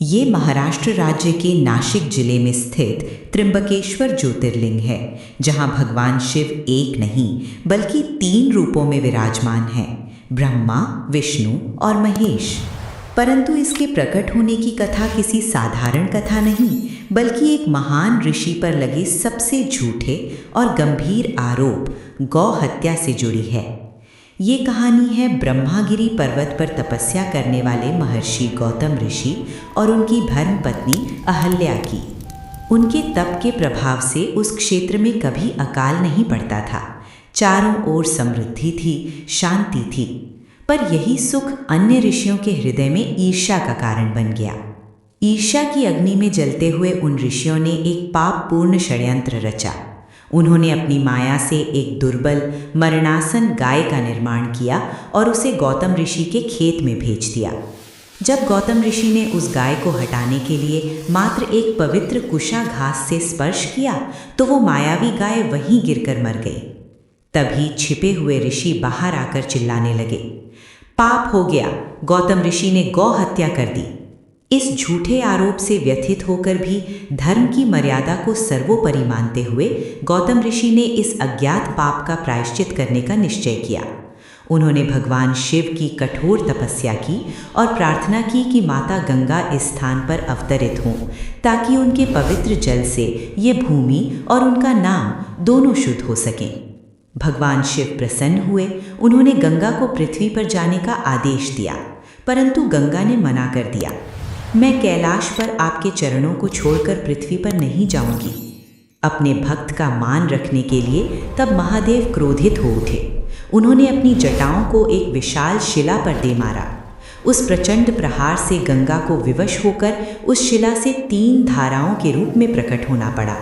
ये महाराष्ट्र राज्य के नाशिक जिले में स्थित त्र्यंबकेश्वर ज्योतिर्लिंग है, जहाँ भगवान शिव एक नहीं बल्कि 3 रूपों में विराजमान हैं: ब्रह्मा, विष्णु और महेश। परंतु इसके प्रकट होने की कथा किसी साधारण कथा नहीं, बल्कि एक महान ऋषि पर लगे सबसे झूठे और गंभीर आरोप गौ हत्या से जुड़ी है। ये कहानी है ब्रह्मागिरी पर्वत पर तपस्या करने वाले महर्षि गौतम ऋषि और उनकी धर्मपत्नी अहल्या की। उनके तप के प्रभाव से उस क्षेत्र में कभी अकाल नहीं पड़ता था। चारों ओर समृद्धि थी, शांति थी। पर यही सुख अन्य ऋषियों के हृदय में ईर्ष्या का कारण बन गया। ईर्ष्या की अग्नि में जलते हुए उन ऋषियों ने एक पापपूर्ण षड्यंत्र रचा। उन्होंने अपनी माया से एक दुर्बल मरणासन गाय का निर्माण किया और उसे गौतम ऋषि के खेत में भेज दिया। जब गौतम ऋषि ने उस गाय को हटाने के लिए मात्र एक पवित्र कुशा घास से स्पर्श किया तो वो मायावी गाय वहीं गिरकर मर गई। तभी छिपे हुए ऋषि बाहर आकर चिल्लाने लगे, पाप हो गया, गौतम ऋषि ने गौ हत्या कर दी। इस झूठे आरोप से व्यथित होकर भी धर्म की मर्यादा को सर्वोपरि मानते हुए गौतम ऋषि ने इस अज्ञात पाप का प्रायश्चित करने का निश्चय किया। उन्होंने भगवान शिव की कठोर तपस्या की और प्रार्थना की कि माता गंगा इस स्थान पर अवतरित हों, ताकि उनके पवित्र जल से ये भूमि और उनका नाम दोनों शुद्ध हो सकें। भगवान शिव प्रसन्न हुए। उन्होंने गंगा को पृथ्वी पर जाने का आदेश दिया, परंतु गंगा ने मना कर दिया। मैं कैलाश पर आपके चरणों को छोड़कर पृथ्वी पर नहीं जाऊंगी। अपने भक्त का मान रखने के लिए तब महादेव क्रोधित हो उठे। उन्होंने अपनी जटाओं को एक विशाल शिला पर दे मारा। उस प्रचंड प्रहार से गंगा को विवश होकर उस शिला से 3 धाराओं के रूप में प्रकट होना पड़ा।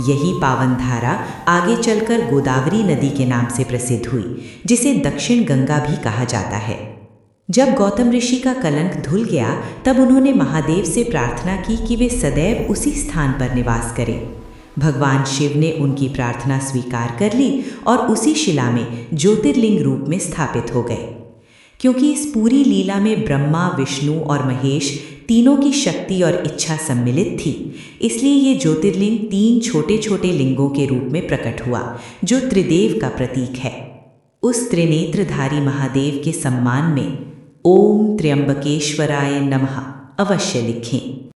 यही पावन धारा आगे चलकर गोदावरी नदी के नाम से प्रसिद्ध हुई, जिसे दक्षिण गंगा भी कहा जाता है। जब गौतम ऋषि का कलंक धुल गया, तब उन्होंने महादेव से प्रार्थना की कि वे सदैव उसी स्थान पर निवास करें। भगवान शिव ने उनकी प्रार्थना स्वीकार कर ली और उसी शिला में ज्योतिर्लिंग रूप में स्थापित हो गए। क्योंकि इस पूरी लीला में ब्रह्मा, विष्णु और महेश तीनों की शक्ति और इच्छा सम्मिलित थी, इसलिए ये ज्योतिर्लिंग 3 छोटे छोटे लिंगों के रूप में प्रकट हुआ, जो त्रिदेव का प्रतीक है। उस त्रिनेत्रधारी महादेव के सम्मान में ओम त्र्यंबकेश्वराय नमः अवश्य लिखें।